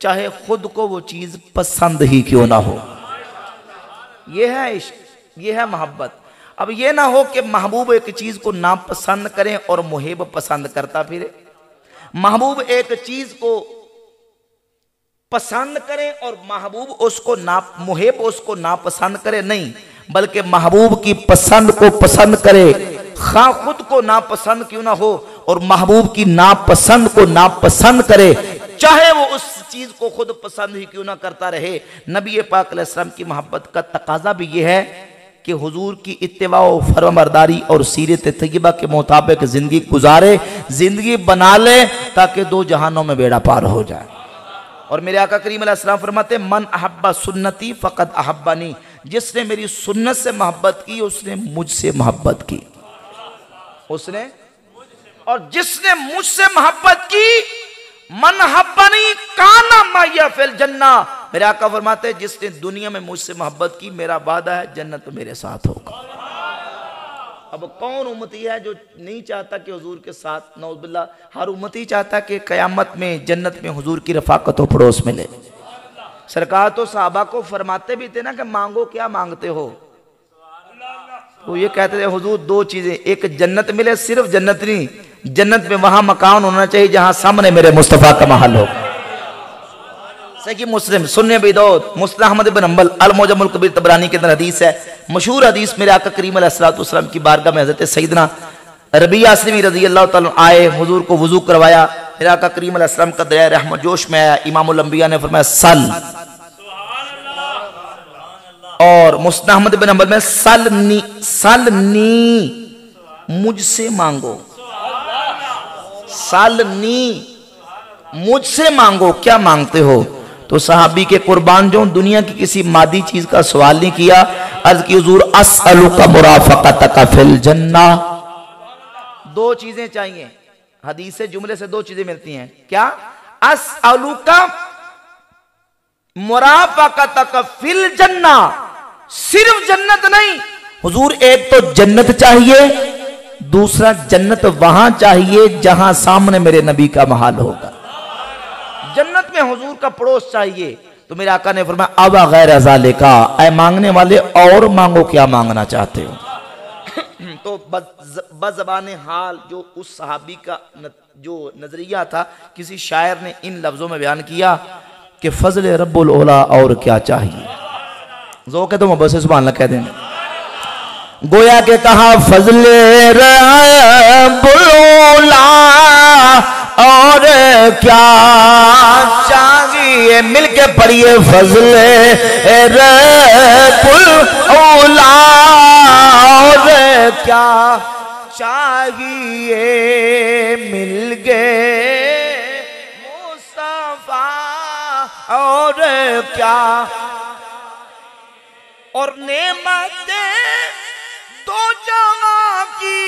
चाहे खुद को वो चीज पसंद ही क्यों ना हो। ये है इश्क, ये है मोहब्बत। अब ये ना हो कि महबूब एक चीज को नापसंद करें और मुहिब पसंद करता फिरे, महबूब एक चीज को पसंद करे और महबूब उसको मुहिब उसको नापसंद करे, नहीं, बल्कि महबूब की पसंद को पसंद करे, खा खुद को नापसंद क्यों ना हो, और महबूब की नापसंद को नापसंद करे, चाहे वो उस चीज को खुद पसंद ही क्यों ना करता रहे। नबी पाक अलैहि सलाम की मोहब्बत का तकाजा भी ये है कि हुजूर की इत्तिबा व फरमाबरदारी और सीरत तय्यबा के मुताबिक जिंदगी गुजारे, जिंदगी बना ले, ताकि दो जहानों में बेड़ा पार हो जाए। और मेरे आका करीम अलैहि सलाम फरमाते, मन अहब्बा सुन्नती फ़क़द अहब्बानी, जिसने मेरी सुन्नत से मोहब्बत की उसने मुझसे मोहब्बत की, उसने, और जिसने मुझसे मोहब्बत की, मन हब्बनी काना माया फिल जन्ना, मेरे आका फरमाते जिसने दुनिया में मुझसे मोहब्बत की, मेरा वादा है जन्नत मेरे साथ होगा। अब कौन उम्मती है जो नहीं चाहता कि हुजूर के साथ, नौजुबिल्लाह, हर उम्मती चाहता कि कयामत में जन्नत में हुजूर की रफाकत व पड़ोस मिले। सरकार तो सहाबा को फरमाते भी थे ना कि मांगो क्या मांगते हो, तो ये कहते थे हुजूर दो चीजें, एक जन्नत मिले, सिर्फ जन्नत नहीं, जन्नत में वहां मकान होना चाहिए जहां सामने मेरे मुस्तफा का महल हो। सही मुस्लिम, सुन्ने बिदौत, मुस्लिम अहमद बिन हंबल, अल मुजम्मुल कबीर तबरानी के अंदर हदीस है, मशहूर हदीस, मेरे आका करीम अलैहिस्सलातु वस्सलाम की बारगाह में हज़रत सैयदना रबिया अस्लमी रज़ी अल्लाह तआला आए, हुजूर को वुजू करवाया, मेरे आका करीम अलैहिस्सलाम का दरिया रहमत जोश में आया, इमामुल अंबिया ने फरमाया सल, और मुस्लिम अहमद बिन हंबल में सलनी मुझसे मांगो, सलनी मुझसे मांगो, क्या मांगते हो। तो सहाबी के कुर्बान जो दुनिया की किसी मादी चीज का सवाल नहीं किया, अर्ज की हुजूर अस्अलुका मुराफक़तका फिल जन्ना, दो चीजें चाहिए, हदीस से जुमले से दो चीजें मिलती हैं, क्या, अस्अलुका मुराफक़तका फिल जन्ना, सिर्फ जन्नत नहीं हुजूर, एक तो जन्नत चाहिए, दूसरा जन्नत वहां चाहिए जहां सामने मेरे नबी का महल होगा, जन्नत में हुजूर का पड़ोस चाहिए। तो मेरे आका ने फरमाया अब गैर ज़ालिका, ऐ मांगने वाले और मांगो, क्या मांगना चाहते हो। तो बज़बान हाल जो उस सहाबी का जो नजरिया था, किसी शायर ने इन लफ्जों में बयान किया कि फजल रब्बुल औला, और क्या चाहिए, जो के तो बस सुभान अल्लाह कह देंगे, गोया के कहा फजले रब्बुल औला, और क्या चाहिए, मिलके पढ़िए, फजले रब्बुल औला, और क्या चाहिए, मिल गए मुस्तफा, और क्या, और नेमतें दो जहां की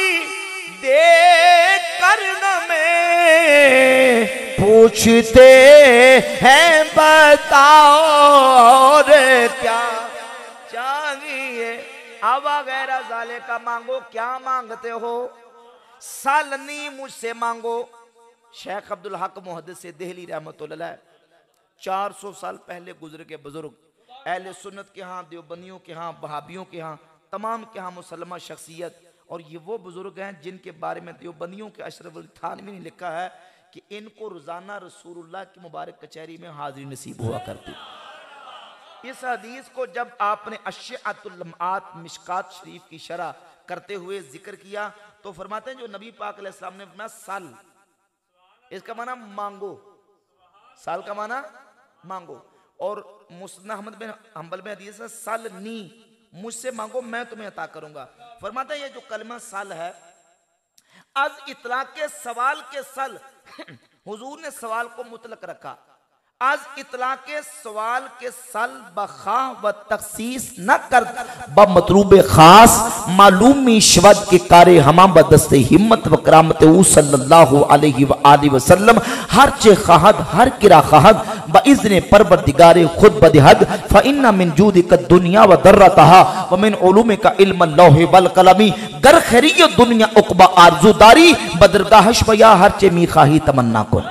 देख कर में पूछते हैं, बताओ और क्या चाहिए। अब गैर ज़ाले का मांगो, क्या मांगते हो, सालनी मुझसे मांगो। शेख अब्दुल हक मुहद्दिस देहली रहमतुल्लाह 400 साल पहले गुजर के बुजुर्ग, अहले सुन्नत के यहाँ, देवबंदियों के यहाँ, वहाबियों के यहाँ, तमाम के यहाँ मुसलमान शख्सियत, और ये वो बुजुर्ग हैं जिनके बारे में देवबंदियों के अशरफ अली थानवी ने लिखा है कि इनको रोजाना रसूलुल्लाह की मुबारक कचहरी में हाजिरी नसीब हुआ करती। इस हदीस को जब आपने अश्यातुल लम्हात मिशकात शरीफ की शरह करते हुए जिक्र किया, तो फरमाते हैं जो नबी पाक अलैहिस्सलाम ने फरमाया साल, इसका माना मांगो, साल का माना मांगो, और मुस्नद अहमद बिन हंबल में हदीस है सालनी, मुझसे मांगो मैं तुम्हें अता करूंगा। फरमाता है ये जो कलमा साल है, आज इतलाक के सवाल के सल, हुजूर ने सवाल को मुतलक रखा, आज इतलाक के सवाल के सल बखा व तखसीस न कर बमतलूब खास मालूमी शवद के कारे हमा बदस्ते हिम्मत व करामत सल्लल्लाहु अलैहि व आलिहि वसल्लम हर चे खहद हर किरा खहद ब इज़्ने परवरदिगारे खुद बदिहद फ इन्ना मिन जूदिक दुनिया व दर्रतहा व मिन उलूमिका इल्म लौह वल कलमी गर खैरिय दुनिया उक़बा आरज़ूदारी बदरगाहश व या हर चे मी खाही तमन्ना कुन।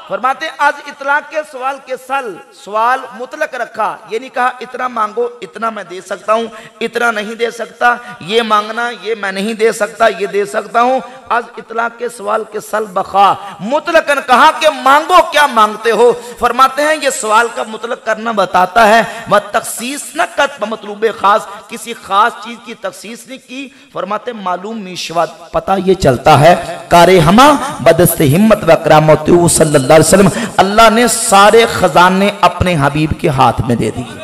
फरमाते आज इतलाक के सवाल के सवाल मुतलक रखा, ये नहीं कहा इतना मांगो, इतना मैं दे सकता हूं, इतना नहीं दे सकता, ये मांगना, ये मैं नहीं दे सकता, ये दे सकता हूं। आज इतलाक के सवाल के सल बखा मुतलकन कहा कि मांगो, क्या मांगते हो। फरमाते हैं ये सवाल का मुतलक करना बताता है वह तखसीस न कत मतलूब खास, किसी खास चीज की तखसीस नहीं की। फरमाते मालूम मिशवत, पता ये चलता है कारे हमा बदस्त हिम्मत व करामत सल्लल्लाहु अलैहि वसल्लम, अल्लाह ने सारे खजाने अपने हबीब के हाथ में दे दिए।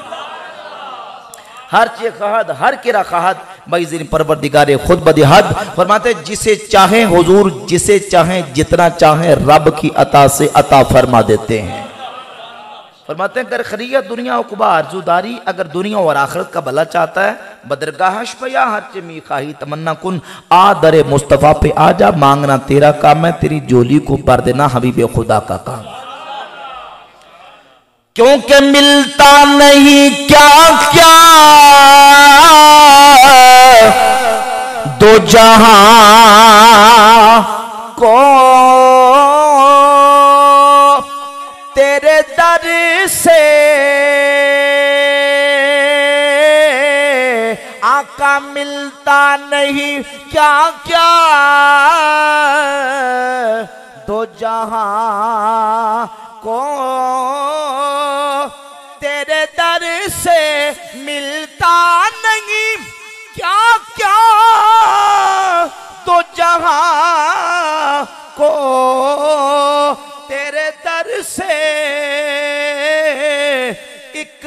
हर चीज खहद, हर किरा खहद बैजिन परवरदिगारे खुद बदिहद। फरमाते जिसे चाहे हुजूर, जिसे चाहे जितना चाहे रब की अता से अता फरमा देते हैं। फरमाते हैं कर खरियत दुनिया उकबा आरज़ूदारी, अगर दुनिया और आखिरत का भला चाहता है बदरगाहश पया हर चमी खाही तमन्ना कुन, आ दरे मुस्तफ़ा पे आजा, मांगना तेरा काम है, तेरी जोली को भर देना हबीब खुदा का काम। क्योंकि मिलता नहीं क्या क्या दो जहां को, तेरे दर से आका मिलता नहीं क्या क्या दो जहां को, तेरे दर से मिलता नहीं क्या क्या दो जहां को, तेरे दर से एक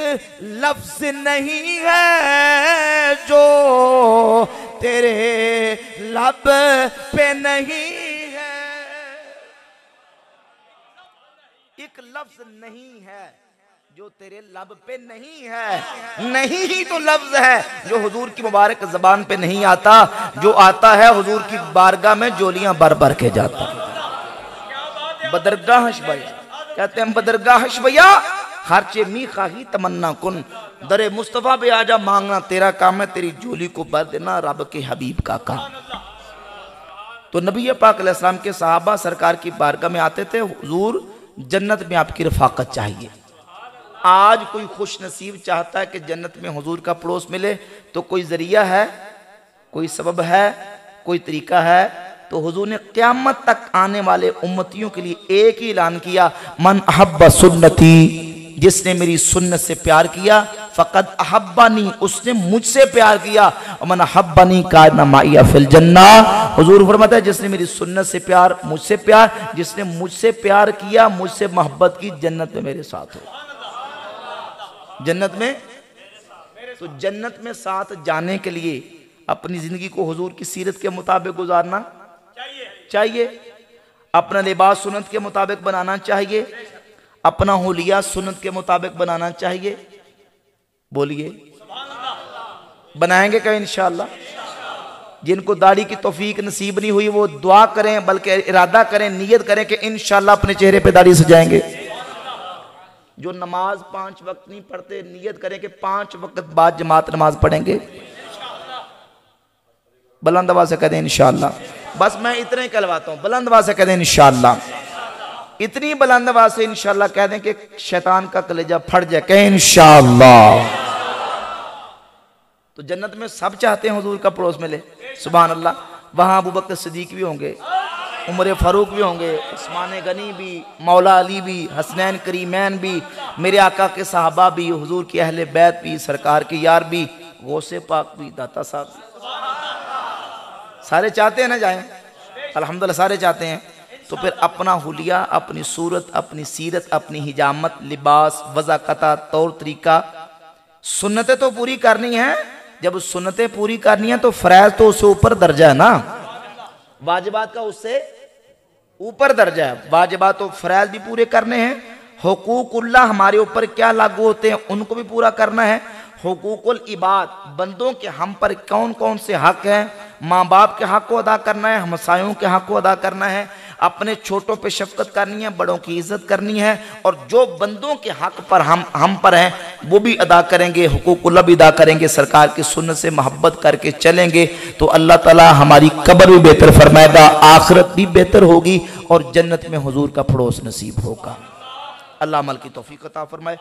लफ्ज नहीं है जो तेरे लब पे नहीं है, एक लफ्ज नहीं है जो तेरे लब पे नहीं है। नहीं ही तो लफ्ज है जो हुजूर की मुबारक जबान पे नहीं आता, जो आता है हुजूर की बारगाह में जोलियां भर भर के जाता। बदरगाहश भैया कहते हैं, बदरगाहश भैया हर चे मी खाही तमन्ना कुन, दरे मुस्तफा पे आजा, मांगना तेरा काम है, तेरी जोली को भर देना रब के हबीब का काम। तो नबी पाक अलैहिस्सलाम के सहाबा सरकार की बारगाह में आते थे, हुजूर जन्नत में आपकी रफाकत चाहिए। आज कोई खुश नसीब चाहता है कि जन्नत में हुजूर का पड़ोस मिले, तो कोई जरिया है, कोई सबब है, कोई तरीका है। तो हुजूर ने क़यामत तक आने वाले उम्मतियों के लिए एक ही ऐलान किया, मन अहब्ब सुन्नती, जिसने मेरी सुन्नत से प्यार किया, फ़क़द अहब्बानी, उसने मुझसे प्यार किया, और मन अहब्बानी काना माइया फिल जन्ना। हुजूर फरमाता है जिसने मेरी सुन्नत से प्यार, मुझसे प्यार, जिसने मुझसे प्यार किया, मुझसे मोहब्बत की, जन्नत में मेरे साथ हो। जन्नत में, तो जन्नत में साथ जाने के लिए अपनी जिंदगी को हुजूर की सीरत के मुताबिक गुजारना चाहिए, अपना लिबास सुन्नत के मुताबिक बनाना चाहिए, अपना हुलिया सुन्नत के मुताबिक बनाना चाहिए। बोलिए बनाएंगे क्या इंशाअल्लाह। जिनको दाढ़ी की तौफीक नसीब नहीं हुई वो दुआ करें, बल्कि इरादा करें, नियत करें कि इंशाअल्लाह अपने चेहरे पे दाढ़ी सजाएंगे। जो नमाज 5 वक्त नहीं पढ़ते, नियत करें कि 5 वक्त बाद जमात नमाज पढ़ेंगे। बुलंद आवाज़ से कह दें इंशाअल्लाह। बस मैं इतना ही कहलवाता हूँ, बुलंद आवाज़ से कह दें इंशाअल्लाह। इतनी बुलंद आवाज़ से इंशाअल्लाह कह दें कि शैतान का कलेजा फट जाए, कहें इंशाअल्लाह। तो जन्नत में सब चाहते हैं हुजूर का पड़ोस मिले, सुभान अल्लाह। वहाँ अबू बकर सिद्दीक भी होंगे, उमर फारूक भी होंगे, उस्मान गनी भी, मौला अली भी, हसनैन करीमैन भी, मेरे आका के सहाबा भी, हुजूर के अहले बैत भी, सरकार के यार भी, गौसे पाक भी, दाता साहब भी। सारे चाहते हैं ना जाएं, अल्हम्दुलिल्लाह सारे चाहते हैं। तो फिर अपना हुलिया, अपनी सूरत, अपनी सीरत, अपनी हिजामत, लिबास, वज़ाकता, तौर तरीका, सुन्नतें तो पूरी करनी है। जब सुन्नतें पूरी करनी है तो फ़रज़ तो उससे ऊपर दर्जा है ना, वाजिबात का उससे ऊपर दर्जा है। वाजिबात तो फ़रज़ भी पूरे करने हैं, हुकूकुल्लाह हमारे ऊपर क्या लागू होते हैं उनको भी पूरा करना है। हुकूकुल इबाद, बंदों के हम पर कौन कौन से हक हैं, माँ बाप के हक को अदा करना है, हमसायों के हक को अदा करना है, अपने छोटों पे शफकत करनी है, बड़ों की इज्जत करनी है, और जो बंदों के हक पर हम पर हैं वो भी अदा करेंगे, हुकूकुल्लाह भी अदा करेंगे, सरकार की सुन्नत से मोहब्बत करके चलेंगे तो अल्लाह ताला हमारी कब्र भी बेहतर फरमाएगा, आखिरत भी बेहतर होगी और जन्नत में हुजूर का पड़ोस नसीब होगा। अल्लाह अमल की तौफीक अता फरमाए।